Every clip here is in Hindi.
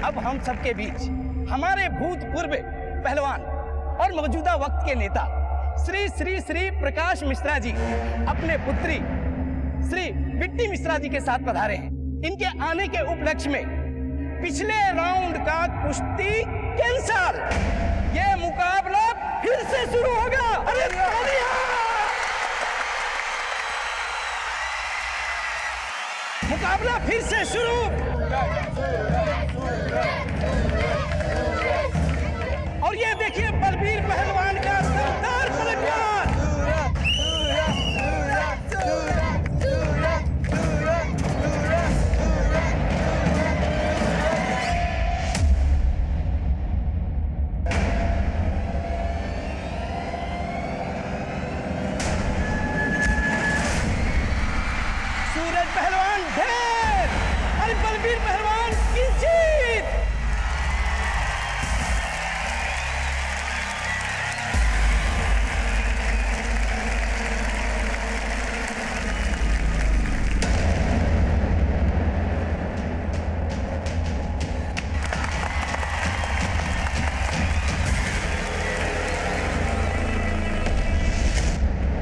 अब हम सबके बीच हमारे भूतपूर्व पहलवान और मौजूदा वक्त के नेता श्री श्री श्री प्रकाश मिश्रा जी अपने पुत्री श्री बिट्टी मिश्रा जी के साथ पधारे हैं। इनके आने के उपलक्ष्य में पिछले राउंड का कुश्ती कैंसल, ये मुकाबला फिर से शुरू होगा। अरे मुकाबला फिर से शुरू। और ये देखिए बलबीर पहलवान का शानदार पलटवार। सूरज पहलवान ढेर और बलबीर पहलवान की जीत।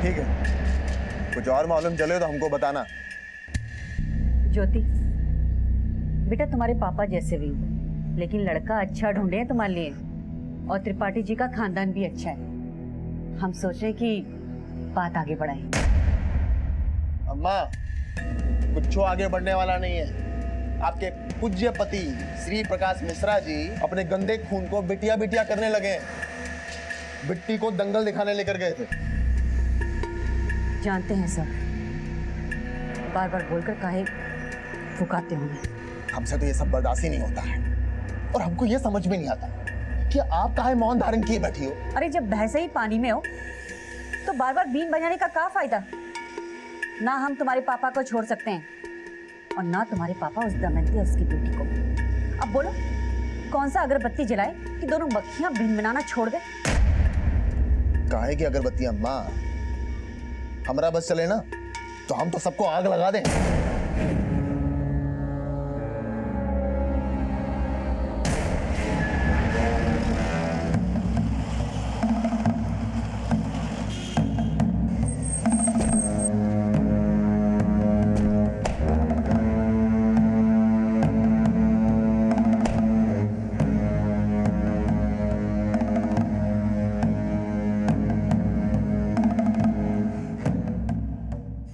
ठीक है, कुछ और मालूम चले तो हमको बताना। ज्योति बेटा, तुम्हारे पापा जैसे भी हो, लेकिन लड़का अच्छा ढूंढे हैं तुम्हारे लिए, और त्रिपाठी जी का खानदान भी अच्छा है। हम सोच रहे कि बात आगे बढ़ाएं। अम्मा, कुछ आगे बढ़ने वाला नहीं है। आपके पूज्य पति श्री प्रकाश मिश्रा जी अपने गंदे खून को बिटिया बिटिया करने लगे। बिट्टी को दंगल दिखाने लेकर गए थे। जानते हैं सब, बार बार बोलकर काहे फुकाते होंगे। हमसे तो ये सब बर्दाश्त ही नहीं होता है, और हमको ये समझ में नहीं आता कि आप काहे मौन धारण किए बैठी हो। अरे जब भैंसे ही पानी में हो तो बार बार बीन बजाने का क्या फायदा। ना हम तुम्हारे पापा को छोड़ सकते हैं, और ना तुम्हारे पापा उस दमयंती और उसकी बेटी को। अब बोलो, कौन सा अगरबत्ती जलाए कि दोनों मक्खियां बीन बनाना छोड़ दे। काहे की अगरबत्ती अम्मा, हमारा बस चले ना तो हम तो सबको आग लगा दें।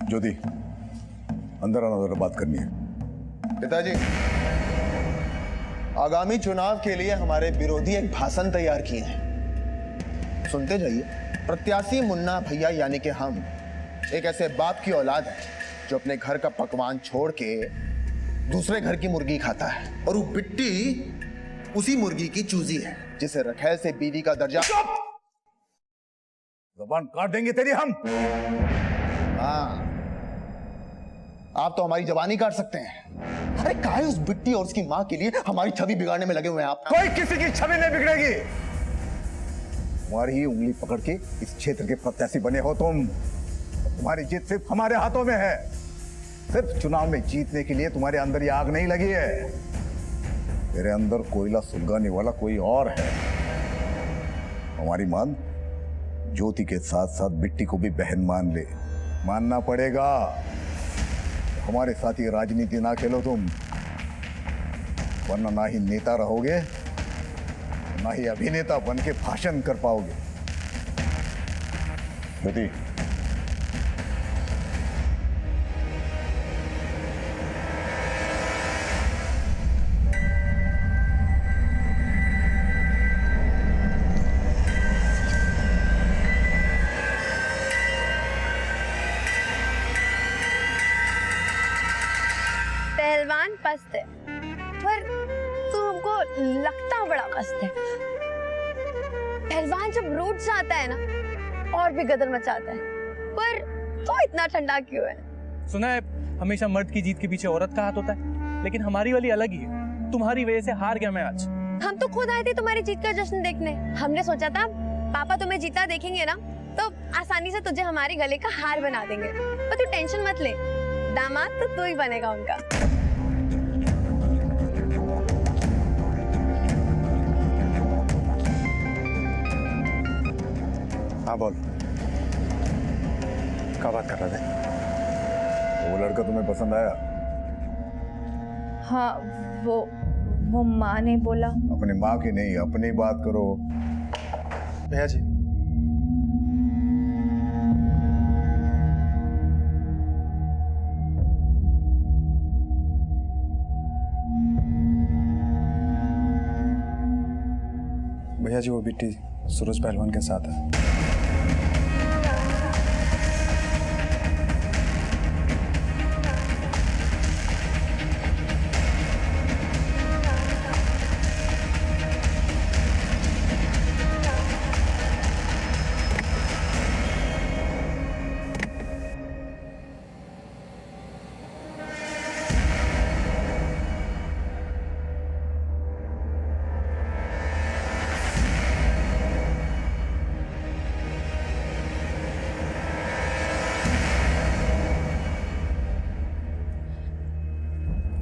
ज्योति, अंदर आना, जरा बात करनी है। पिताजी, आगामी चुनाव के लिए हमारे विरोधी एक भाषण तैयार किए हैं, सुनते जाइए। प्रत्याशी मुन्ना भैया यानी कि हम एक ऐसे बाप की औलाद है जो अपने घर का पकवान छोड़ के दूसरे घर की मुर्गी खाता है, और वो बिट्टी उसी मुर्गी की चूजी है जिसे रखैल से बीवी का दर्जा। जबान काट देंगे तेरी हम। हाँ, आप तो हमारी जबानी काट सकते हैं। अरे काहे उस बिट्टी और उसकी माँ के लिए हमारी छवि बिगाड़ने में लगे हुए हैं आप। कोई किसी की छवि नहीं बिगड़ेगी। तुम्हारी ही उंगली पकड़ के इस क्षेत्र के प्रत्याशी बने हो तुम। तुम्हारी जीत सिर्फ हमारे हाथों में है। सिर्फ चुनाव में जीतने के लिए तुम्हारे अंदर ये आग नहीं लगी है। तेरे अंदर कोयला सुलगाने वाला कोई और है। हमारी मान ज्योति के साथ साथ बिट्टी को भी बहन मान ले, मानना पड़ेगा। हमारे साथ ये राजनीति ना खेलो तुम, वरना ना ही नेता रहोगे, ना ही अभिनेता बन के भाषण कर पाओगे। ज्योति, पहलवान पस्त है, पर तू हमको लगता बड़ा मस्त है। पहलवान जब रोड से आता है ना और भी गदर मचाता है, पर तो इतना ठंडा क्यों है? सुना है हमेशा मर्द की जीत के पीछे औरत का हाथ होता है, लेकिन हमारी वाली अलग ही है। तुम्हारी वजह से हार गया मैं आज। हम तो खुद आए थे तुम्हारी जीत का जश्न देखने। हमने सोचा था पापा तुम्हें जीता देखेंगे ना तो आसानी से तुझे हमारे गले का हार बना देंगे, पर तू टेंशन मत ले, दामाद तो तू ही बनेगा उनका। हाँ बोल, क्या बात कर रहे थे? वो लड़का तुम्हें पसंद आया? हाँ, वो माँ ने बोला। अपनी माँ की नहीं, अपनी बात करो। भैया जी, भैया जी वो बिट्टी सूरज पहलवान के साथ है।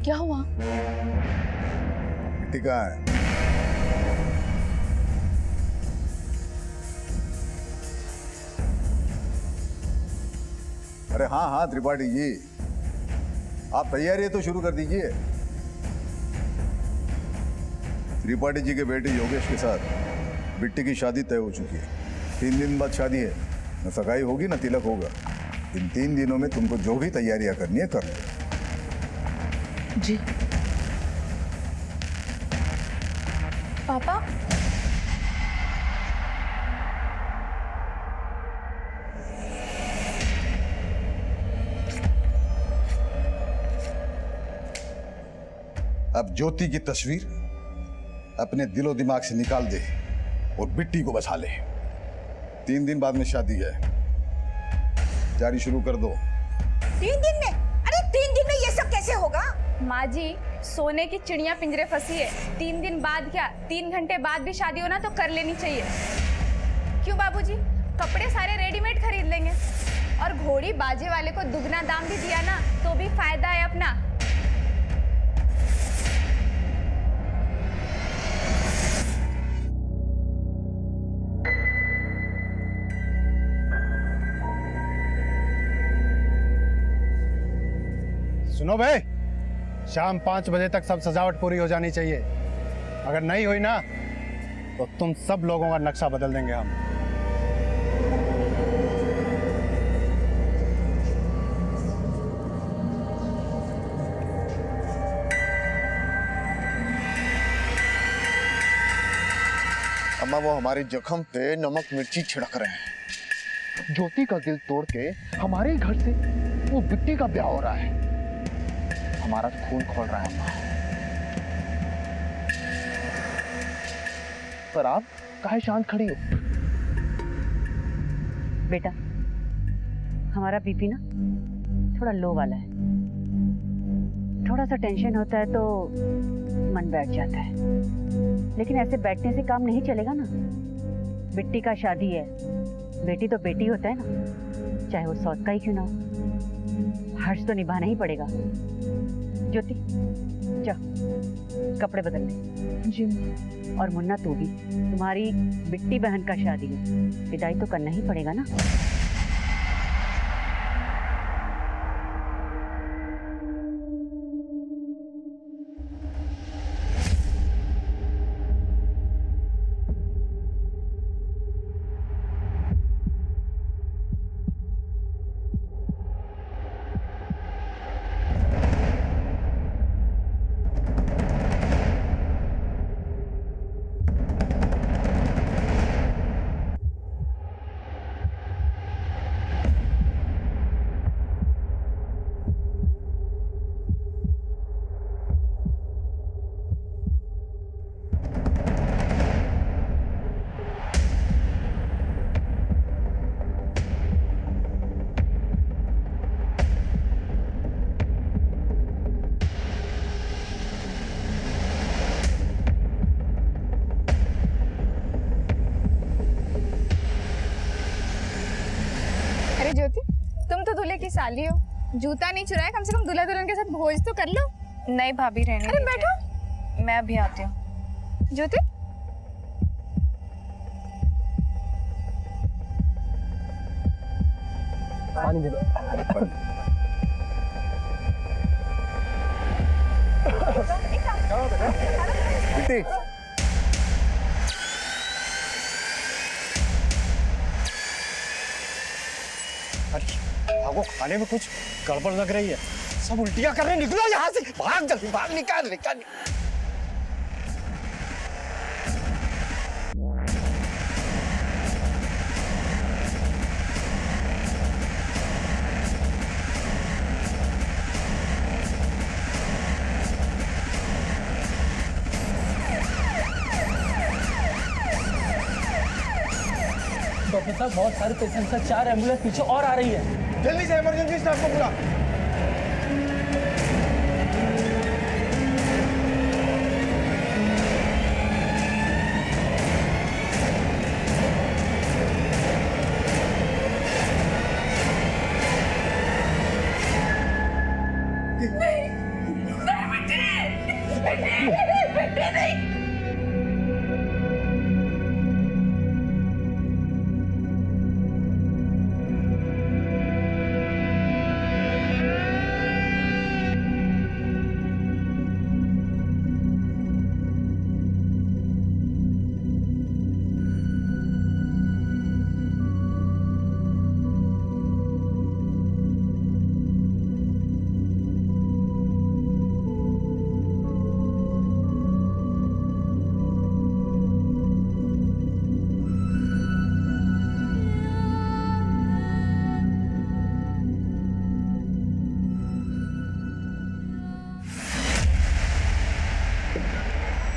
क्या हुआ? बिट्टी कहाँ है? अरे हाँ हाँ त्रिपाठी जी, आप तैयारी तो शुरू कर दीजिए। त्रिपाठी जी के बेटे योगेश के साथ बिट्टी की शादी तय हो चुकी है। 3 दिन बाद शादी है, न सगाई होगी न तिलक होगा। इन 3 दिनों में तुमको जो भी तैयारियां करनी है कर लो। जी पापा, अब ज्योति की तस्वीर अपने दिलो दिमाग से निकाल दे और बिट्टी को बचा ले। 3 दिन बाद में शादी है, तैयारी शुरू कर दो। 3 दिन में? अरे 3 दिन में ये सब कैसे होगा? माँ जी, सोने की चिड़िया पिंजरे फंसी है। 3 दिन बाद क्या, 3 घंटे बाद भी शादी होना तो कर लेनी चाहिए। क्यों बाबूजी, कपड़े सारे रेडीमेड खरीद लेंगे और घोड़ी बाजे वाले को दुगना दाम भी दिया ना तो भी फायदा है अपना। सुनो भाई, शाम 5 बजे तक सब सजावट पूरी हो जानी चाहिए। अगर नहीं हुई ना तो तुम सब लोगों का नक्शा बदल देंगे हम। अम्मा वो हमारे जख्म पे नमक मिर्ची छिड़क रहे हैं। ज्योति का दिल तोड़ के हमारे घर से वो बिट्टी का ब्याह हो रहा है। हमारा खून खोल रहा है अम्मा। पर आप काहे शांत खड़ी हो? बेटा, हमारा बीपी ना थोड़ा लो वाला है। थोड़ा सा टेंशन होता है तो मन बैठ जाता है, लेकिन ऐसे बैठने से काम नहीं चलेगा ना। बिट्टी का शादी है, बेटी तो बेटी होता है ना, चाहे वो सौत का ही क्यों ना हो। हर्ष तो निभाना ही पड़ेगा। ज्योति जा कपड़े बदल ले। जी। और मुन्ना तू भी, तुम्हारी बिट्टी बहन का शादी है, विदाई तो करना ही पड़ेगा ना। ज्योति, तुम तो दूल्हे की साली हो, जूता नहीं चुराया, कम से कम दूल्हा दुल्हन के साथ भोज तो कर लो। नहीं भाभी, रहने अरे बैठो, मैं अभी आती हूँ। ज्योति पानी दे दो। बिट्टी आपको खाने में कुछ गड़बड़ लग रही है। सब उल्टियां कर रहे हैं, निकलो यहाँ से, भाग जल्दी भाग, निकाल निकाल। डॉक्टर साहब बहुत सारे पेशेंट्स हैं, 4 एम्बुलेंस पीछे और आ रही है। जल्दी से इमरजेंसी स्टाफ को बुला।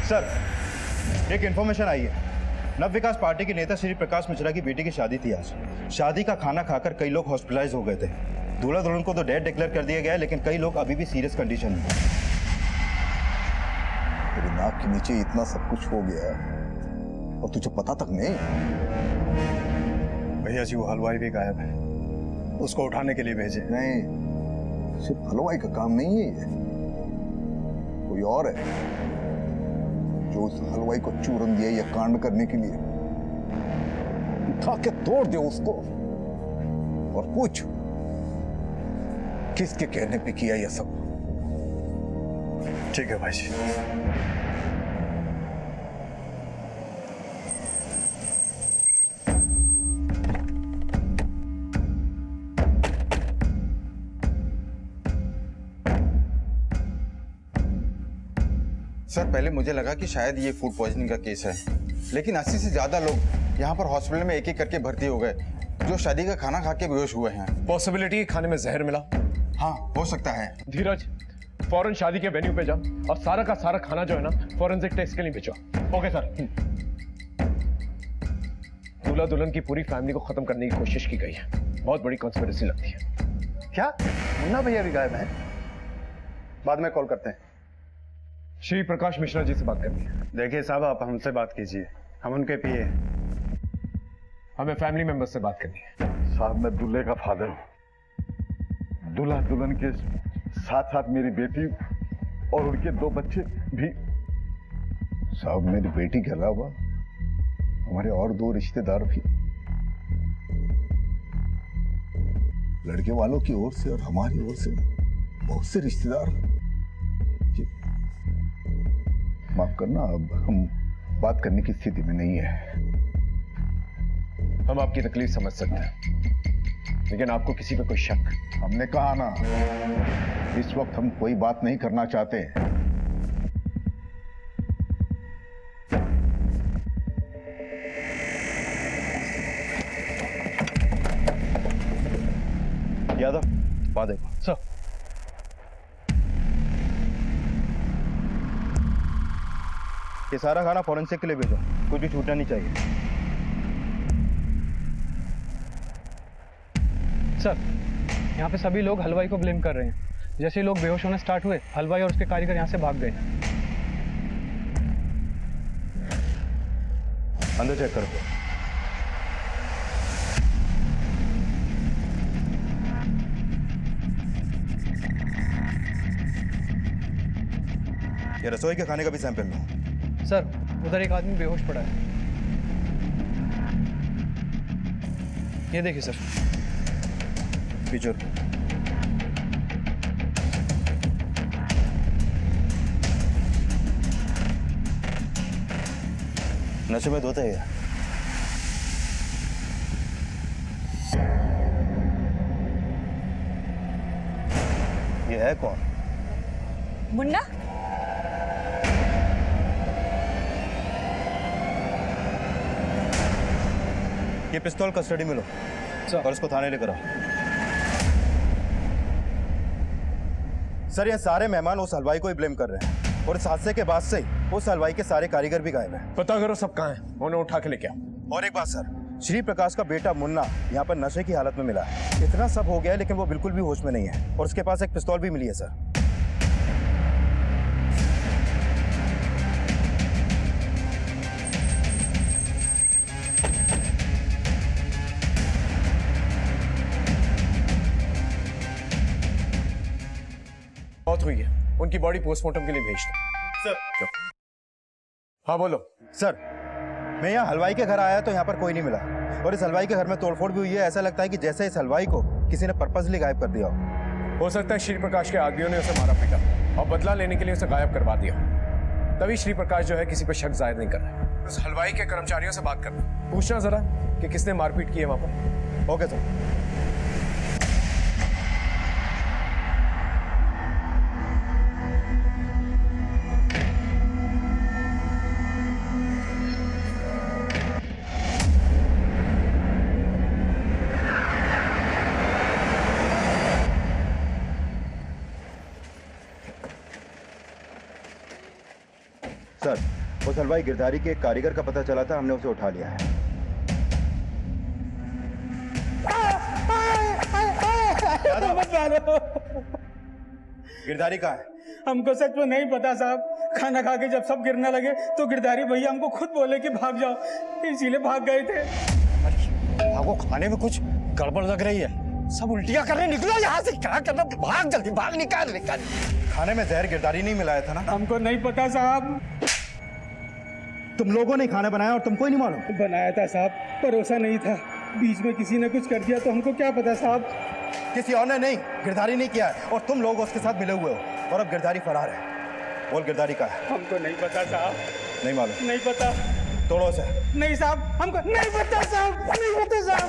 सर, एक इन्फॉर्मेशन आई है। नव विकास पार्टी के नेता श्री प्रकाश मिश्रा की बेटी की शादी थी आज। शादी का खाना खाकर कई लोग हॉस्पिटलाइज हो गए थे। दूल्हा दुल्हन को तो डेड डिक्लेयर कर दिया गया है, लेकिन कई लोग अभी भी सीरियस कंडीशन में। तेरी नाक के नीचे इतना सब कुछ हो गया और तुझे पता तक नहीं। भैया जी वो हलवाई भी गायब है, उसको उठाने के लिए भेजे। नहीं, सिर्फ हलवाई का काम नहीं है ये, कोई और है जो उस हलवाई को चूरन दिया ये कांड करने के लिए। उठा के तोड़ दे उसको और पूछ किसके कहने पे किया ये सब। ठीक है भाई जी। सर, पहले मुझे लगा कि शायद ये फूड पॉइजनिंग का केस है, लेकिन 80 से ज्यादा लोग यहाँ पर हॉस्पिटल में एक एक करके भर्ती हो गए जो शादी का खाना खा के बेहोश हुए हैं। पॉसिबिलिटी खाने में जहर मिला। हाँ, हो सकता है। धीरज, फौरन शादी के वेन्यू पे जा और सारा का सारा खाना जो है ना फॉरेंसिक टेस्ट के लिए भेजो। Okay sir. दूल्हा दुल्हन की पूरी फैमिली को खत्म करने की कोशिश की गई है। बहुत बड़ी कॉन्स्पिरेसी लगती है। क्या मुन्ना भैया भी गायब है? बाद में कॉल करते हैं। श्री प्रकाश मिश्रा जी से बात करनी है। देखिए साहब, आप हमसे बात कीजिए, हम उनके पीए। हमें फैमिली मेंबर्स से बात करनी है। साहब, मैं दूल्हे का फादर हूँ। दूल्हा दुल्हन के साथ साथ मेरी बेटी और उनके 2 बच्चे भी। साहब, मेरी बेटी के अलावा हमारे और 2 रिश्तेदार भी, लड़के वालों की ओर से और हमारी ओर से बहुत से रिश्तेदार। माफ करना, अब हम बात करने की स्थिति में नहीं है। हम आपकी तकलीफ समझ सकते हैं, लेकिन आपको किसी पे कोई शक? हमने कहा ना, इस वक्त हम कोई बात नहीं करना चाहते। यादव, बात देखो। सर, ये सारा खाना फॉरेंसिक के लिए भेजो, कुछ भी छूटना नहीं चाहिए। सर, यहाँ पे सभी लोग हलवाई को ब्लेम कर रहे हैं। जैसे ही लोग बेहोश होने स्टार्ट हुए, हलवाई और उसके कारीगर यहाँ से भाग गए। अंदर चेक करो। ये रसोई के खाने का भी सैंपल लो। सर, उधर एक आदमी बेहोश पड़ा है। ये देखिए सर। पीछे नशे में धोते हैं। ये है कौन? मुन्ना, ये पिस्तौल कस्टडी में लो और इसको थाने लेकर आओ। सर, ये सारे मेहमान उस हलवाई को ही ब्लेम कर रहे हैं और इस हादसे के बाद से ही उस हलवाई के सारे कारीगर भी गायब हैं। पता करो सब कहाँ हैं, उन्हें उठा के लेके आओ। और एक बात सर, श्री प्रकाश का बेटा मुन्ना यहाँ पर नशे की हालत में मिला है। इतना सब हो गया है लेकिन वो बिल्कुल भी होश में नहीं है और उसके पास एक पिस्तौल भी मिली है सर। मौत हुई है, उनकी बॉडी पोस्टमार्टम के लिए भेज दो। सर। हाँ बोलो। सर, मैं यहाँ हलवाई के घर आया तो यहाँ पर कोई नहीं मिला और इस हलवाई के घर में तोड़फोड़ भी हुई है। ऐसा लगता है कि जैसे इस हलवाई को किसी ने पर्पसली गायब कर दिया हो सकता है श्री प्रकाश के आदमियों ने उसे मारा पीटा और बदला लेने के लिए उसे गायब करवा दिया। तभी श्री प्रकाश जो है किसी पर शक जाहिर नहीं कर रहा है। उस हलवाई के कर्मचारियों से बात करना, पूछना जरा कि किसने मारपीट की है वहां पर। Okay sir. सर, उस हलवाई गिरधारी के एक कारीगर का पता चला था, हमने उसे उठा लिया है। गिरधारी कहाँ है? हमको सच में नहीं पता साहब। खाना खा के जब सब गिरने लगे तो गिरधारी भैया हमको खुद बोले कि भाग जाओ, इसीलिए भाग गए थे। आपको खाने में कुछ गड़बड़ लग रही है, सब उल्टियां करने निकलो यहाँ से। क्या करना, भाग जल्दी, भाग, निकाल। खाने में जहर गिरधारी नहीं मिलाया था ना? हमको नहीं पता साहब। तुम लोगों ने खाना बनाया और तुमको ही नहीं मालूम? बनाया था साहब, परोसा नहीं था। बीच में किसी ने कुछ कर दिया तो हमको क्या पता साहब। किसी और ने नहीं, गिरधारी नहीं किया है और तुम लोग उसके साथ मिले हुए हो और अब गिरधारी फरार है। बोल, गिरधारी का है? हमको नहीं पता साहब। नहीं मालूम? नहीं पता। तोड़ो से। नहीं साहब, हमको नहीं पता साहब, नहीं पता साहब।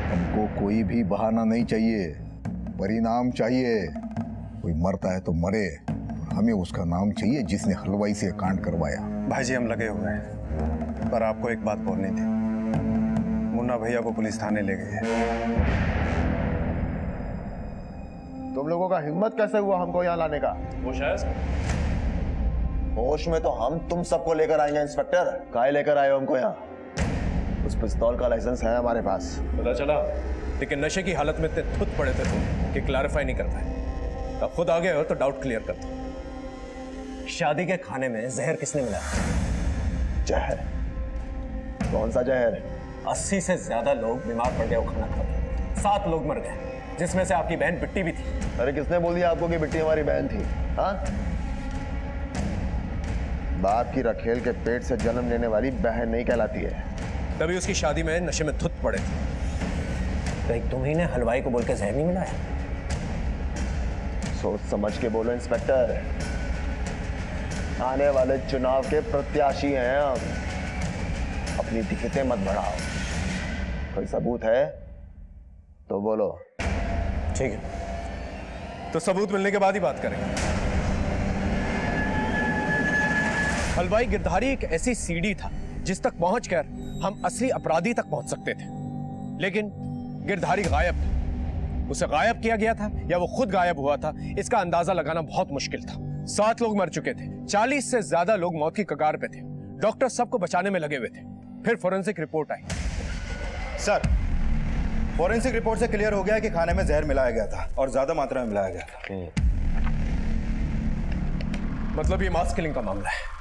हमको कोई भी बहाना नहीं चाहिए, परिणाम चाहिए। कोई मरता है तो मरे, हमें उसका नाम चाहिए जिसने हलवाई से कांड करवाया। भाई जी, हम लगे हुए हैं, पर आपको एक बात बोलनी थी। मुन्ना भैया को पुलिस थाने ले गई है। तुम लोगों का हिम्मत कैसे हुआ हमको यहाँ लाने का? होश में तो हम तुम सबको लेकर आएंगे इंस्पेक्टर। काहे लेकर आए हो हमको यहाँ? उस पिस्तौल का लाइसेंस है हमारे पास। पता चला, लेकिन नशे की हालत में इतने खुद पड़े थे तुम कि क्लैरिफाई नहीं कर पाए। अब खुद आ गए हो तो डाउट क्लियर कर दो। शादी के खाने में जहर किसने मिलाया? जहर? कौन सा जहर? 80 से ज्यादा लोग बीमार पड़ गए वो खाना खा के। 7 लोग मर गए, जिसमें से आपकी बहन बिट्टी भी थी। अरे किसने बोल दिया आपको कि बिट्टी हमारी बहन थी? हाँ, बाप की रखेल के पेट से जन्म लेने वाली बहन नहीं कहलाती है। तभी उसकी शादी में नशे में धुत पड़े थे। तो तुम्ही ने हलवाई को बोल के जहर नहीं मिलाया? सोच समझ के बोलो इंस्पेक्टर, आने वाले चुनाव के प्रत्याशी हैं हम। अपनी दिक्कतें मत बढ़ाओ। कोई सबूत है तो बोलो। ठीक है, तो सबूत मिलने के बाद ही बात करेंगे। हलवाई गिरधारी एक ऐसी सीढ़ी था जिस तक पहुंचकर हम असली अपराधी तक पहुंच सकते थे, लेकिन गिरधारी गायब था। उसे गायब किया गया था या वो खुद गायब हुआ था, इसका अंदाजा लगाना बहुत मुश्किल था। 7 लोग मर चुके थे, 40 से ज्यादा लोग मौत की कगार पे थे। डॉक्टर सबको बचाने में लगे हुए थे। फिर फोरेंसिक रिपोर्ट आई। सर, फोरेंसिक रिपोर्ट से क्लियर हो गया कि खाने में जहर मिलाया गया था और ज्यादा मात्रा में मिलाया गया था। मतलब ये मास किलिंग का मामला है।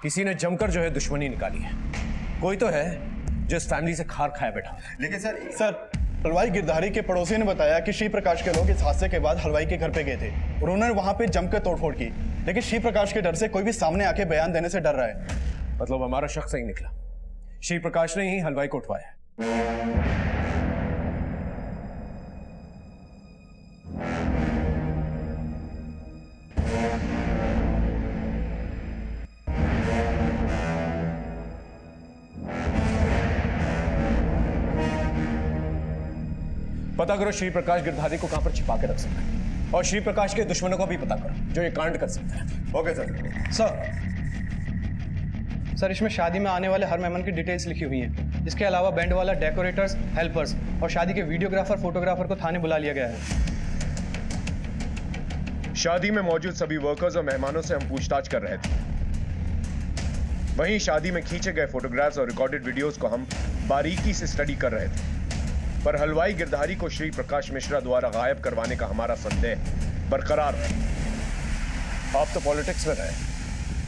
किसी ने जमकर जो है दुश्मनी निकाली है। कोई तो है जो इस फैमिली से खार खाया बैठा। लेकिन सर, हलवाई गिरधारी के पड़ोसी ने बताया कि श्री प्रकाश के लोग इस हादसे के बाद हलवाई के घर पे गए थे। उन्होंने वहां पे जमकर तोड़फोड़ की, लेकिन श्री प्रकाश के डर से कोई भी सामने आके बयान देने से डर रहा है। मतलब हमारा शख्स सही निकला, श्री प्रकाश ने ही हलवाई को उठवाया। पता करो श्री प्रकाश गिरधारी को कहां पर छिपा के रख सकता है, और श्री प्रकाश के दुश्मनों को भी पता करो जो ये कांड कर सकता है। Okay sir. सर इसमें शादी में आने वाले हर मेहमान की डिटेल्स लिखी हुई हैं। इसके अलावा बैंड वाला, डेकोरेटर्स, हेल्पर्स और शादी के वीडियोग्राफर, फोटोग्राफर को थाने बुला लिया गया है। शादी में मौजूद सभी वर्कर्स और मेहमानों से हम पूछताछ कर रहे थे। वहीं शादी में खींचे गए फोटोग्राफ्स और रिकॉर्डेड वीडियोस को हम बारीकी से स्टडी कर रहे थे, पर हलवाई गिरधारी को श्री प्रकाश मिश्रा द्वारा गायब करवाने का हमारा संदेह बरकरार है। आप तो पॉलिटिक्स में रहे,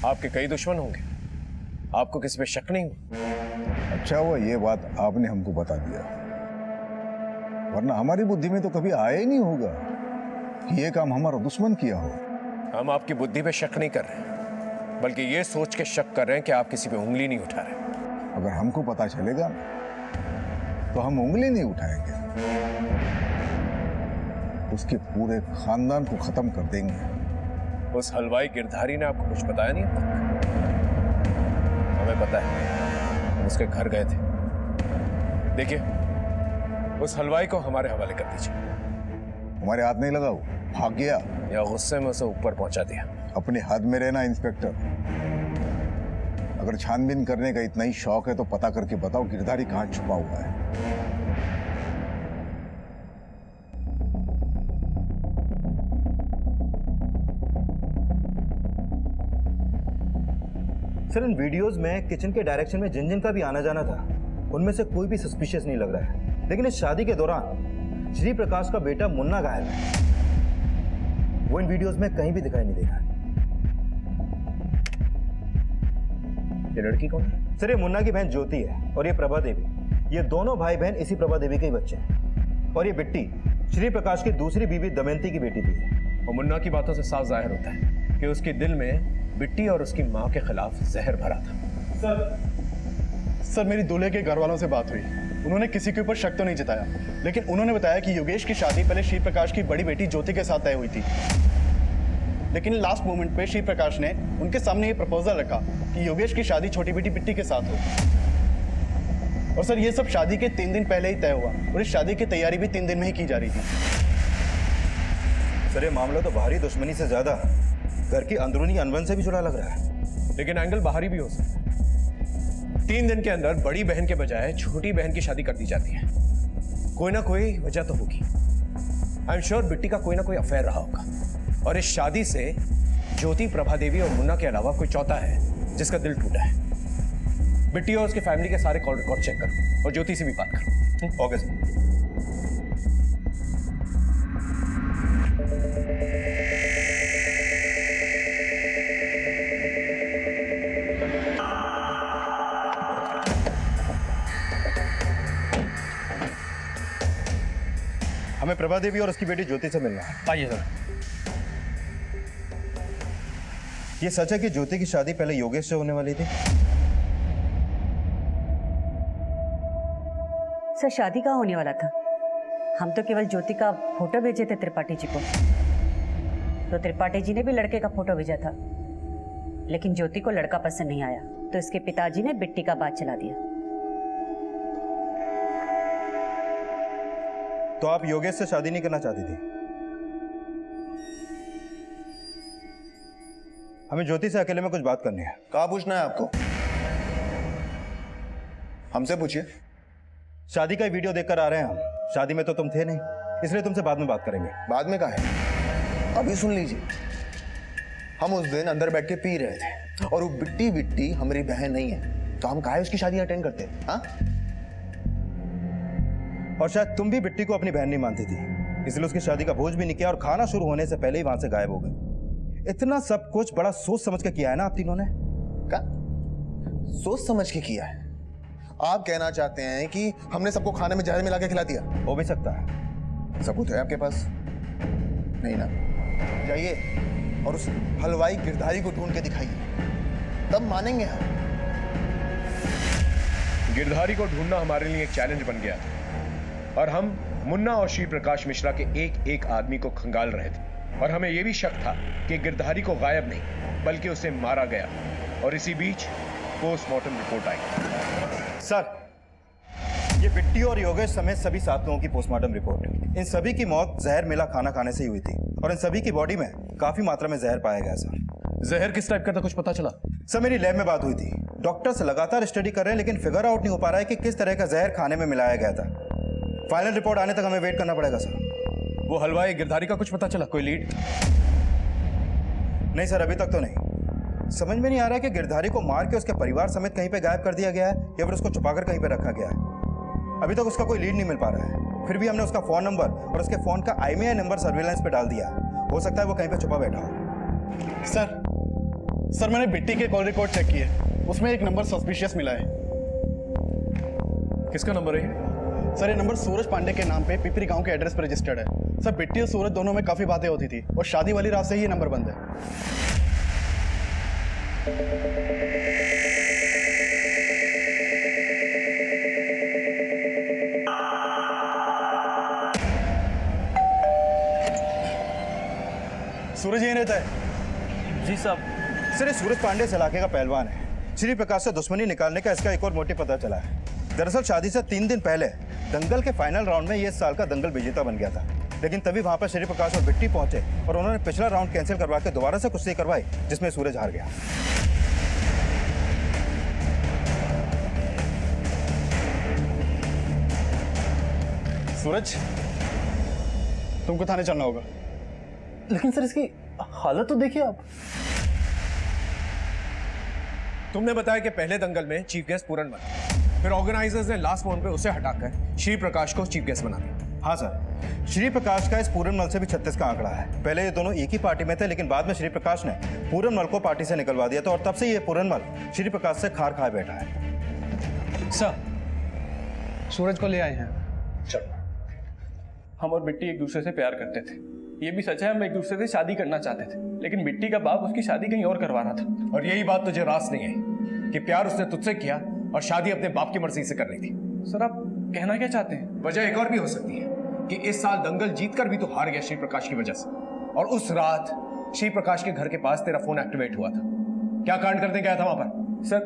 आपके कई दुश्मन होंगे, आपको किसी पे शक नहीं हुआ? अच्छा हुआ ये बात आपने हमको बता दिया, वरना हमारी बुद्धि में तो कभी आया ही नहीं होगा कि ये काम हमारा दुश्मन किया हो। हम आपकी बुद्धि पे शक नहीं कर रहे, बल्कि ये सोच के शक कर रहे हैं कि आप किसी पे उंगली नहीं उठा रहे। अगर हमको पता चलेगा तो हम उंगली नहीं उठाएंगे, उसके पूरे खानदान को खत्म कर देंगे। उस हलवाई गिरधारी ने आपको कुछ बताया नहीं अब तक? हमें पता है, हम उसके घर गए थे। देखिए, उस हलवाई को हमारे हवाले कर दीजिए। हमारे हाथ नहीं लगा, वो भाग गया या गुस्से में उसे ऊपर पहुंचा दिया। अपने हाथ में रहना इंस्पेक्टर। अगर छानबीन करने का इतना ही शौक है तो पता करके बताओ गिरधारी कहां छुपा हुआ है। सर इन वीडियोस में किचन के डायरेक्शन में जिन जिन का भी आना जाना था, उनमें से कोई भी सस्पिशियस नहीं लग रहा है। लेकिन इस शादी के दौरान श्री प्रकाश का बेटा मुन्ना गायब है। वो इन वीडियोस में कहीं भी दिखाई नहीं दे रहा है। ये लड़की कौन है? सर ये मुन्ना की बहन ज्योति है और ये प्रभा देवी। ये दोनों भाई बहन इसी प्रभा देवी के ही बच्चे हैं। और ये बिट्टी श्री प्रकाश की दूसरी बीवी दमयंती की बेटी भी है। और मुन्ना की बातों से साफ जाहिर होता है कि उसके दिल में बिट्टी और उसकी मां के खिलाफ जहर भरा था। सर मेरी दूल्हे के घर वालों से बात हुई, उन्होंने किसी के ऊपर शक तो नहीं जताया, लेकिन उन्होंने बताया कि योगेश की शादी पहले श्री प्रकाश की बड़ी बेटी ज्योति के साथ तय हुई थी। लेकिन लास्ट मोमेंट पे श्री प्रकाश ने उनके सामने ये प्रपोजल रखा कि योगेश की शादी छोटी बेटी बिट्टी के साथ हो। और सर ये सब शादी के 3 दिन पहले ही तय हुआ और इस शादी की तैयारी भी 3 दिन में ही की जा रही थी। सर ये मामला तो बाहरी दुश्मनी से ज्यादा घर की अंदरूनी अनबन से भी जुड़ा लग रहा है। लेकिन एंगल बाहरी भी हो सकता है। 3 दिन के अंदर बड़ी बहन के बजाय छोटी बहन की शादी कर दी जाती है। कोई ना कोई वजह तो होगी। आई एम श्योर बिट्टी का कोई ना कोई अफेयर रहा होगा, और इस शादी से ज्योति, प्रभा देवी और मुन्ना के अलावा कोई चौथा है जिसका दिल टूटा है। बिट्टी और उसकी फैमिली के सारे कॉल रिकॉर्ड चेक करो और ज्योति से भी बात करो। Okay sir. हमें प्रभा देवी और उसकी बेटी ज्योति से मिलना है। आइए सर। ये सच है कि ज्योति की शादी पहले योगेश से होने वाली थी? सर शादी कहाँ होने वाला था? हम तो केवल ज्योति का फोटो भेजे थे त्रिपाठी जी को, तो त्रिपाठी जी ने भी लड़के का फोटो भेजा था, लेकिन ज्योति को लड़का पसंद नहीं आया, तो इसके पिताजी ने बिट्टी का बात चला दिया। तो आप योगेश से शादी नहीं करना चाहती थी? हमें ज्योति से अकेले में कुछ बात करनी है। कहाँ पूछना है आपको? हमसे पूछिए। शादी का वीडियो देखकर आ रहे हैं हम। शादी में तो तुम थे नहीं, इसलिए तुमसे बाद में बात करेंगे। बाद में कहा है? अभी सुन लीजिए। हम उस दिन अंदर बैठ के पी रहे थे और वो बिट्टी हमारी बहन नहीं है, तो हम काहे उसकी शादी अटेंड करते? हाँ? और शायद तुम भी बिट्टी को अपनी बहन नहीं मानती थी, इसलिए उसकी शादी का भोज भी नहीं किया और खाना शुरू होने से पहले ही वहां से गायब हो गए। इतना सब कुछ बड़ा सोच समझ के किया है ना आप तीनों ने? क्या सोच समझ के किया है? आप कहना चाहते हैं कि हमने सबको खाने में जहर मिला के खिला दिया? हो भी सकता है। सबूत है आपके पास? नहीं ना? जाइए और उस हलवाई गिरधारी को ढूंढ के दिखाइए, तब मानेंगे हम। गिरधारी को ढूंढना हमारे लिए एक चैलेंज बन गया था, और हम मुन्ना और श्री प्रकाश मिश्रा के एक एक आदमी को खंगाल रहे थे, और हमें यह भी शक था कि गिरधारी को गायब नहीं बल्कि उसे मारा गया। और इसी बीच पोस्टमार्टम रिपोर्ट आई। सर ये बिट्टी और योगेश समेत सभी 7 लोगों की पोस्टमार्टम रिपोर्ट। इन सभी की मौत जहर मिला खाना खाने से ही हुई थी और इन सभी की बॉडी में काफी मात्रा में जहर पाया गया सर। जहर किस टाइप का था, कुछ पता चला? सर मेरी लैब में बात हुई थी, डॉक्टर्स लगातार स्टडी कर रहे हैं लेकिन फिगर आउट नहीं हो पा रहा है कि किस तरह का जहर खाने में मिलाया गया था। फाइनल रिपोर्ट आने तक हमें वेट करना पड़ेगा सर। वो हलवाई गिरधारी का कुछ पता चला, कोई लीड? नहीं सर, अभी तक तो नहीं। समझ में नहीं आ रहा है कि गिरधारी को मार के उसके परिवार समेत कहीं पे गायब कर दिया गया है या फिर उसको छुपाकर कहीं पे रखा गया है। अभी तक उसका कोई लीड नहीं मिल पा रहा है। फिर भी हमने उसका फोन नंबर और उसके फोन का IMEI नंबर सर्विलांस पे डाल दिया। हो सकता है वो कहीं पे छुपा बैठा हो। सर मैंने बिट्टी के कॉल रिकॉर्ड चेक किए, उसमें एक नंबर सस्पिशियस मिला है। किसका नंबर है? सर ये नंबर सूरज पांडे के नाम पे पिपरी गांव के एड्रेस पर रजिस्टर्ड है। सर बिट्टी और सूरज दोनों में काफी बातें होती थी और शादी वाली रात से ही ये नंबर बंद है। सूरज यहीं रहता है? जी साहब। सर ये सूरज पांडे इस इलाके का पहलवान है। श्री प्रकाश से दुश्मनी निकालने का इसका एक और मोटिव पता चला है। दरअसल शादी से 3 दिन पहले दंगल के फाइनल राउंड में ये इस साल का दंगल विजेता बन गया था, लेकिन तभी वहां पर श्री प्रकाश और बिट्टी पहुंचे और उन्होंने पिछला राउंड कैंसिल करवा के दोबारा से कुश्ती करवाई जिसमें सूरज हार गया। सूरज तुमको थाने चलना होगा। लेकिन सर इसकी हालत तो देखिए आप। तुमने बताया कि पहले दंगल में चीफ गेस्ट पूरन बना, फिर ऑर्गेनाइजर्स ने लास्ट मोमेंट पे उसे हटाकर श्री प्रकाश को चीफ गेस्ट बना दिया। हाँ सर, श्री प्रकाश का इस पूरनमल से भी 36 का आंकड़ा है। पहले ये दोनों एक ही पार्टी में थे लेकिन बाद में श्री प्रकाश ने पूरनमल को पार्टी से निकलवा दिया था और तब से ये पूरनमल श्री प्रकाश से खार खाए बैठा है। सर सूरज को ले आए हैं। चलो। हम और बिट्टी एक दूसरे से प्यार करते थे, ये भी सच है हम एक दूसरे से शादी करना चाहते थे, लेकिन बिट्टी का बाप उसकी शादी कहीं और करवा रहा था। और यही बात तुझे रास नहीं आई कि प्यार उसने तुझसे किया और शादी अपने बाप की मर्जी से करनी थी। सर आप कहना क्या चाहते हैं? वजह एक और भी हो सकती है कि इस साल दंगल जीतकर भी तो हार गया श्री प्रकाश की वजह से, और उस रात श्री प्रकाश के घर के पास तेरा फोन एक्टिवेट हुआ था। क्या कांड करने गया था वहां पर? सर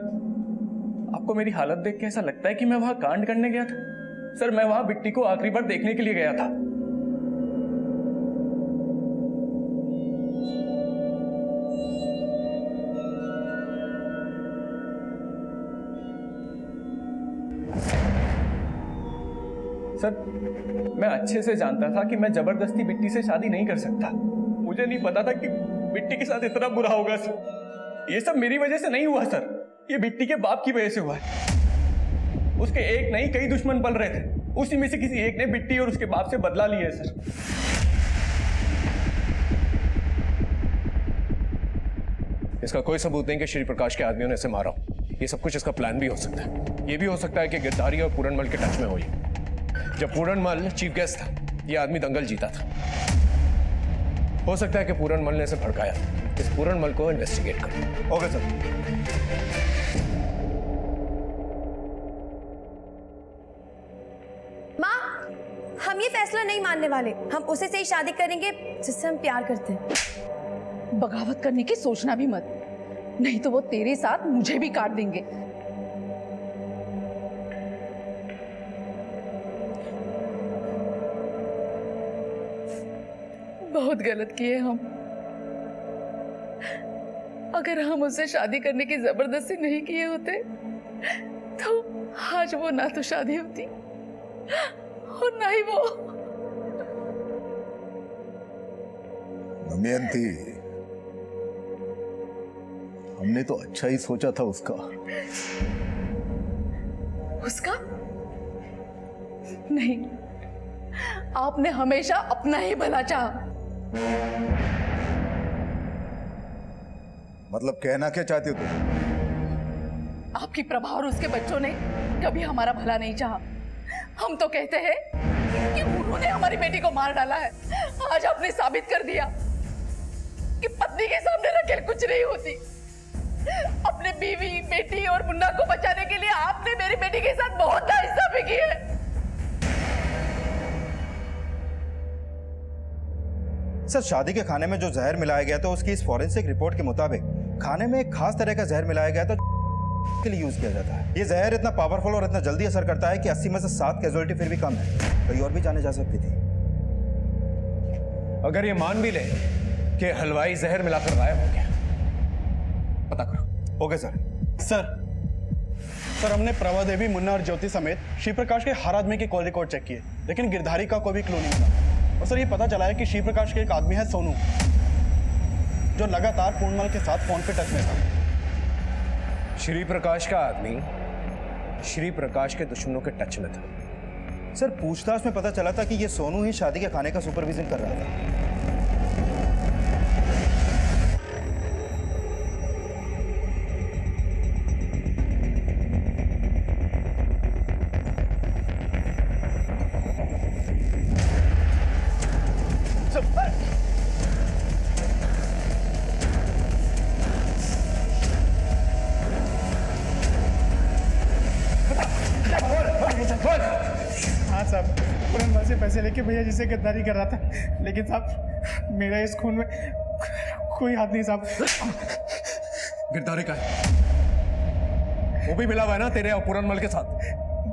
आपको मेरी हालत देख के ऐसा लगता है कि मैं वहां कांड करने गया था? सर मैं वहां बिट्टी को आखिरी बार देखने के लिए गया था। सर मैं अच्छे से जानता था कि मैं जबरदस्ती बिट्टी से शादी नहीं कर सकता। मुझे नहीं पता था कि बिट्टी के साथ इतना बुरा होगा सर। ये सब मेरी वजह से नहीं हुआ सर, ये बिट्टी के बाप की वजह से हुआ है। उसके एक नहीं कई दुश्मन पल रहे थे, उसी में से किसी एक ने बिट्टी और उसके बाप से बदला लिया है सर। इसका कोई सबूत नहीं कि श्री प्रकाश के आदमियों ने इसे मारा हो। ये सब कुछ इसका प्लान भी हो सकता है। ये भी हो सकता है कि गिरधारी और पूरनमल के टच में हो। ये जब पूरनमल चीफ गेस्ट था, ये आदमी दंगल जीता था। हो सकता है कि पूरनमल ने इसे भड़काया। इस पूरनमल को इन्वेस्टिगेट करो। Okay sir. माँ हम ये फैसला नहीं मानने वाले, हम उसे से ही शादी करेंगे जिससे हम प्यार करते हैं। बगावत करने की सोचना भी मत, नहीं तो वो तेरे साथ मुझे भी काट देंगे। बहुत गलत किए हम। अगर हम उससे शादी करने की जबरदस्ती नहीं किए होते तो आज वो ना तो शादी होती और ना ही वो। दमयंती, हमने तो अच्छा ही सोचा था उसका। उसका? नहीं, आपने हमेशा अपना ही भला चाहा। मतलब कहना क्या चाहती हो तुम? आपकी प्रभा और उसके बच्चों ने कभी हमारा भला नहीं चाहा। हम तो कहते हैं कि उन्होंने हमारी बेटी को मार डाला है। आज आपने साबित कर दिया कि पत्नी के सामने रखेल कुछ नहीं होती। अपने बीवी, बेटी और मुन्ना को बचाने के लिए आपने मेरी बेटी के साथ बहुत नाइंसाफी की है। सर शादी के खाने में जो जहर मिलाया गया था उसकी इस फॉरेंसिक रिपोर्ट के मुताबिक खाने में एक खास तरह का जहर मिलाया गया था के लिए यूज किया जाता है। ये जहर इतना पावरफुल और इतना जल्दी असर करता है कि 80 में से 7 कैजुअलिटी फिर भी कम है, कहीं और भी जाने जा सकती थी। अगर ये मान भी ले कि हलवाई जहर मिलाकर गायब हो गया, पता करो। Okay sir. सर हमने प्रभा देवी, मुन्ना और ज्योति समेत श्री प्रकाश के हर आदमी के कॉल रिकॉर्ड चेक किए, लेकिन गिरधारी का कोई भी क्लू नहीं मिला। और सर ये पता चला है कि श्री प्रकाश के एक आदमी है सोनू, जो लगातार पूर्णमल के साथ फोन पे टच में था। श्री प्रकाश का आदमी श्री प्रकाश के दुश्मनों के टच में था। सर पूछताछ में पता चला था कि ये सोनू ही शादी के खाने का सुपरविजन कर रहा था। हाँ साहब, पूरनमल से पैसे लेके भैया जी से गद्दारी कर रहा था, लेकिन साहब मेरा इस खून में कोई हाथ नहीं साहब। गिरधारी का है? वो भी मिला हुआ है ना तेरे और पूरनमल के साथ?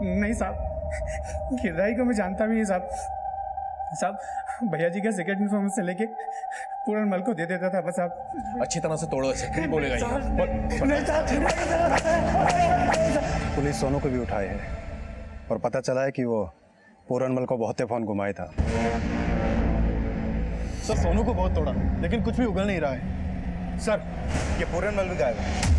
नहीं साहब, गिरधारी को मैं जानता भी नहीं साहब। साहब भैया जी का सेक्रेट इन्फॉर्मेशन लेके पूरनमल को दे देता था बस। आप अच्छी तरह से तोड़ो ऐसे, नहीं बोलेगा ये। पुलिस सोनू को भी उठाए हैं और पता चला है कि वो पूरनमल को बहुते फोन घुमाया था। सर सोनू को बहुत तोड़ा, लेकिन कुछ भी उगल नहीं रहा है। सर ये पूरनमल भी गायब है।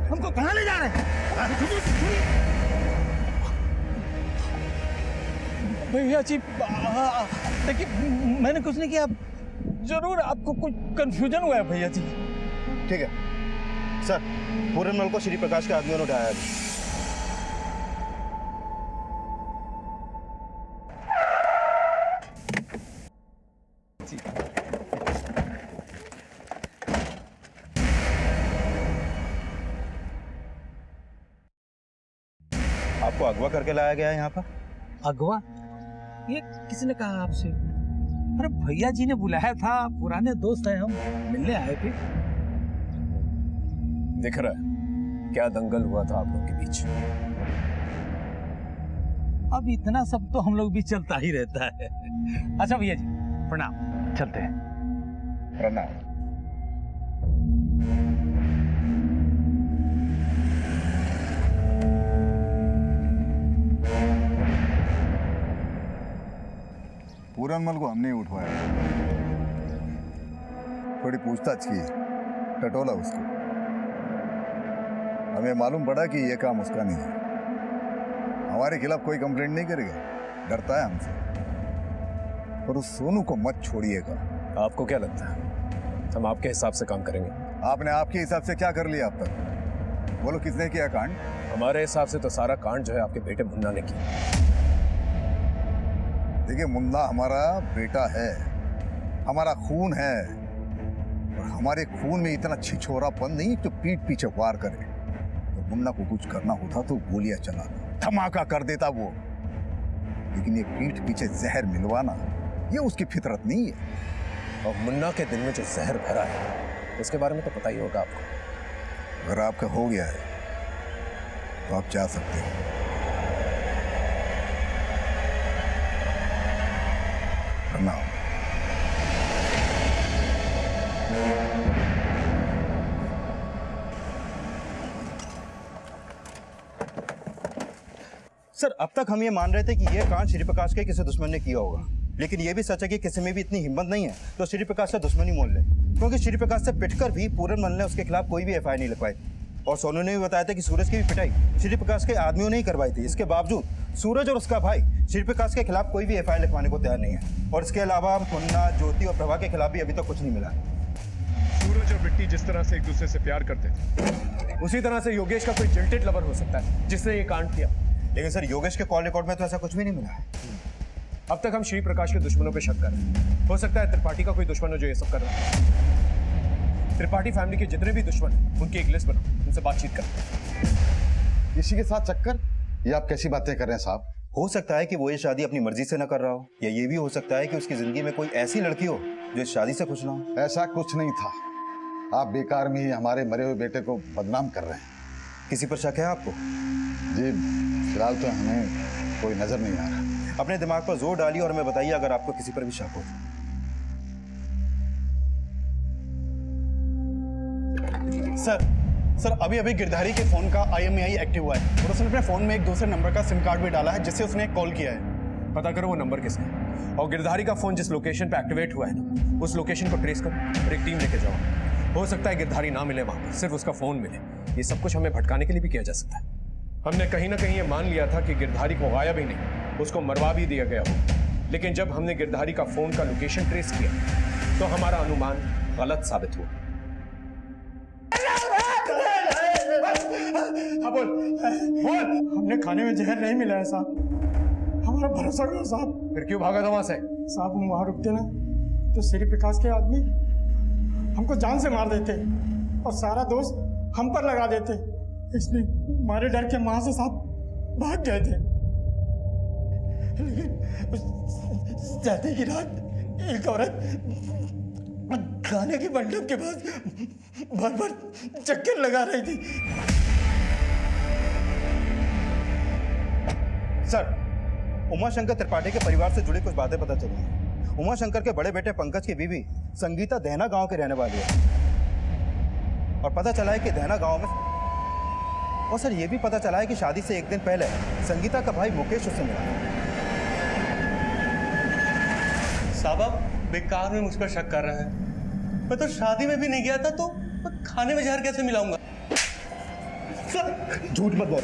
हमको कहाँ ले जा रहे हैं? भैया जी देखिए, मैंने कुछ नहीं किया। जरूर आपको कुछ कंफ्यूजन हुआ है भैया जी। ठीक है सर, पूरनमल को श्री प्रकाश के आदमियों ने उठाया है। आपको अगवा करके लाया गया है यहाँ पर। अगवा? ये किसने कहा आपसे? अरे भैया जी ने बुलाया था, पुराने दोस्त हैं हम, मिलने आए थे। दिख रहा है क्या दंगल हुआ था आप लोग के बीच। अब इतना सब तो हम लोग भी चलता ही रहता है। अच्छा भैया जी प्रणाम, चलते हैं। प्रणाम। पूरनमल को हमने उठवाया, थोड़ी पूछताछ की, टटोला उसको। हमें मालूम पड़ा कि यह काम उसका नहीं है। हमारे खिलाफ कोई कंप्लेंट नहीं करेगा, डरता है हमसे। पर उस सोनू को मत छोड़िएगा। आपको क्या लगता है हम आपके हिसाब से काम करेंगे? आपने आपके हिसाब से क्या कर लिया अब तक? बोलो किसने किया कांड? हमारे हिसाब से तो सारा कांड जो है आपके बेटे मुन्ना ने किया। देखिए मुन्ना हमारा बेटा है, हमारा खून है, और हमारे खून में इतना छिछोरापन नहीं जो पीठ पीछे वार करे। तो मुन्ना को कुछ करना होता तो गोलियां चलाता, धमाका कर देता वो। लेकिन ये पीठ पीछे जहर मिलवाना, ये उसकी फितरत नहीं है। और मुन्ना के दिल में जो जहर भरा है उसके बारे में तो पता ही होगा आपको। अगर आपका हो गया है तो आप जा सकते हो। प्रणाम। सर अब तक हम ये मान रहे थे कि यह कांड श्री प्रकाश के किसी दुश्मन ने किया होगा, लेकिन यह भी सच है कि किसी में भी इतनी हिम्मत नहीं है तो श्री प्रकाश से दुश्मनी मोल ले, क्योंकि श्री प्रकाश से पिटकर भी पूरनमल ने उसके खिलाफ कोई भी एफआईआर नहीं लिखवाई। और सोनू ने भी बताया था कि सूरज की भी पिटाई श्री प्रकाश के आदमियों ने ही करवाई थी। इसके बावजूद सूरज और उसका भाई श्री प्रकाश के खिलाफ कोई भी एफआईआर लिखवाने को तैयार नहीं है। और इसके अलावा मुन्ना, ज्योति और प्रभा के खिलाफ भी अभी तक कुछ नहीं मिला। सूरज और बिट्टी जिस तरह से एक दूसरे से प्यार करते थे, उसी तरह से योगेश का कोई जिल्टेड लवर हो सकता है जिसने ये कांड किया। लेकिन सर योगेश के कॉल रिकॉर्ड में तो ऐसा कुछ भी नहीं मिला है। अब तक हम श्री प्रकाश के दुश्मनों पे शक कर रहे हैं। हो सकता है त्रिपाठी का कोई दुश्मन हो जो ये सब कर रहा है। त्रिपाठी फैमिली के जितने भी दुश्मन हैं उनकी एक लिस्ट बनाओ, उनसे बातचीत करो। इसी के साथ चक्कर? ये आप कैसी बातें कर रहे हैं साहब? हो सकता है कि वो ये शादी अपनी मर्जी से न कर रहा हो, या ये भी हो सकता है कि उसकी जिंदगी में कोई ऐसी लड़की हो जो इस शादी से खुश ना हो। ऐसा कुछ नहीं था। आप बेकार में ही हमारे मरे हुए बेटे को बदनाम कर रहे हैं। किसी पर शक है आपको? जी फिलहाल तो हमें कोई नजर नहीं आ रहा। अपने दिमाग पर जोर डालिए और हमें बताइए अगर आपको किसी पर भी शक हो। सर अभी अभी गिरधारी के फोन का IMEI एक्टिव हुआ है और उसने अपने फोन में एक दूसरे नंबर का सिम कार्ड भी डाला है जिससे उसने कॉल किया है। पता करो वो नंबर किसका है और गिरधारी का फोन जिस लोकेशन पे एक्टिवेट हुआ है ना, उस लोकेशन को ट्रेस करो और एक टीम लेके जाओ। हो सकता है गिरधारी ना मिले वहां पर, सिर्फ उसका फोन मिले। ये सब कुछ हमें भटकाने के लिए भी किया जा सकता है। हमने कहीं ना कहीं ये मान लिया था कि गिरधारी को गायब ही नहीं, उसको मरवा भी दिया गया हो। लेकिन जब हमने गिरधारी का फोन का लोकेशन ट्रेस किया तो हमारा अनुमान गलत साबित हुआ। बोल हमने खाने में जहर नहीं मिला है साहब, हमारा भरोसा करो साहब। फिर क्यों भागा था वहां से? साहब हम वहां रुकते ना तो श्री प्रकाश के आदमी हमको जान से मार देते और सारा दोष हम पर लगा देते, इसलिए हमारे डर के वहां से साहब भाग गए थे। लेकिन जाते की रात एक औरत खाने के मंडप के पास बार बार चक्कर लगा रही थी। सर, उमाशंकर त्रिपाठी के परिवार से जुड़ी कुछ बातें पता चली हैं। उमाशंकर के बड़े बेटे पंकज की बीवी संगीता दहना गांव के रहने वाली है और पता चला है कि दहना गांव में, और सर ये भी पता चला है कि शादी से एक दिन पहले संगीता का भाई मुकेश उससे मिला। साहब आप बेकार में मुझ पर शक कर रहे हैं। मैं तो शादी में भी नहीं गया था, तो खाने में जहर कैसे मिलाऊंगा? झूठ मत बोल,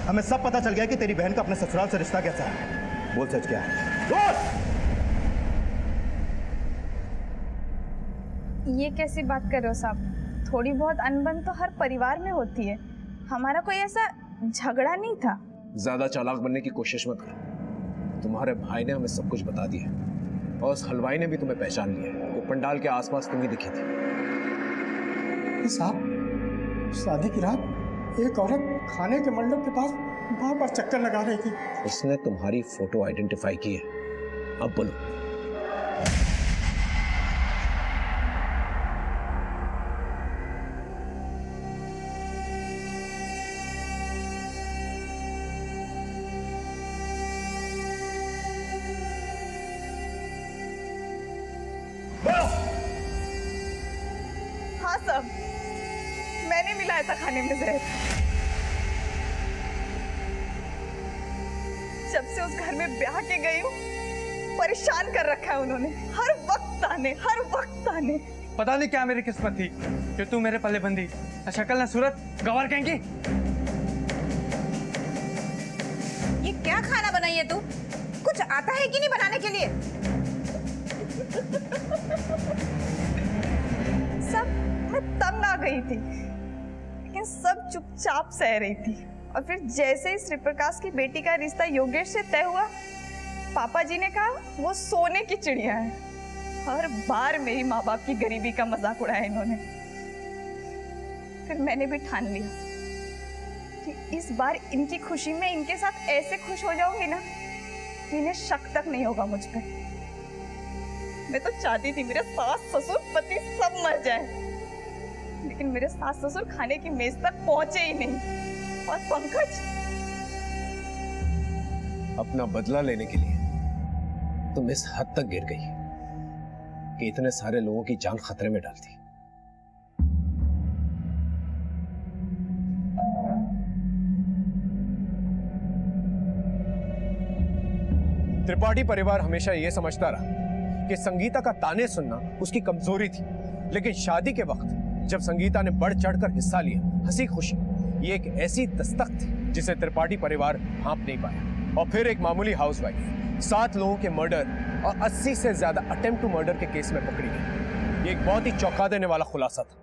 हमें सब पता चल गया कि तेरी बहन का अपने ससुराल से रिश्ता कैसा है। बोल सच क्या है? बोल। ये कैसी बात कर रहे हो साहब? थोड़ी बहुत अनबन तो हर परिवार में होती है, हमारा कोई ऐसा झगड़ा नहीं था। ज्यादा चालाक बनने की कोशिश मत करो। तुम्हारे भाई ने हमें सब कुछ बता दिया और उस हलवाई ने भी तुम्हें पहचान लिया है। वो पंडाल के आसपास तुम्हें दिखी थी। साहब शादी की रात एक औरत खाने के मंडप के पास बार बार चक्कर लगा रही थी। उसने तुम्हारी फोटो आइडेंटिफाई की है। अब बोलो। हाँ साहब, मैंने मिलाया था खाने में जहर। जब से उस घर में ब्याह के गई हूँ, परेशान कर रखा है उन्होंने। हर वक्त आने। पता नहीं क्या मेरी किस्मत थी कि तू मेरे पल्ले बंदी। शक्ल ना सूरत गवार कहेंगी। ये क्या खाना बनाई है तू? कुछ आता है कि नहीं बनाने के लिए? सब मैं तंग आ गई थी, लेकिन सब चुपचाप सह रही थी। और फिर जैसे ही श्री प्रकाश की बेटी का रिश्ता योगेश से तय हुआ, पापा जी ने कहा वो सोने की चिड़िया है। हर बार मेरी माँ बाप की गरीबी का मजाक उड़ाया इन्होंने। फिर मैंने भी ठान लिया कि इस बार इनकी खुशी में इनके साथ ऐसे खुश हो जाऊंगी ना कि इन्हें शक तक नहीं होगा मुझ पे। मैं तो चाहती थी मेरे सास ससुर पति सब मर जाए, लेकिन मेरे सास ससुर खाने की मेज तक पहुंचे ही नहीं। और पंकज, अपना बदला लेने के लिए तुम इस हद तक गिर गई कि इतने सारे लोगों की जान खतरे में डाल दी। त्रिपाठी परिवार हमेशा यह समझता रहा कि संगीता का ताने सुनना उसकी कमजोरी थी, लेकिन शादी के वक्त जब संगीता ने बढ़ चढ़कर हिस्सा लिया, हंसी खुशी, ये एक ऐसी दस्तक थी जिसे त्रिपाठी परिवार भांप नहीं पाया। और फिर एक मामूली हाउसवाइफ 7 लोगों के मर्डर और 80 से ज्यादा अटेम्प्ट टू मर्डर के केस में पकड़ी गई। ये एक बहुत ही चौंका देने वाला खुलासा था।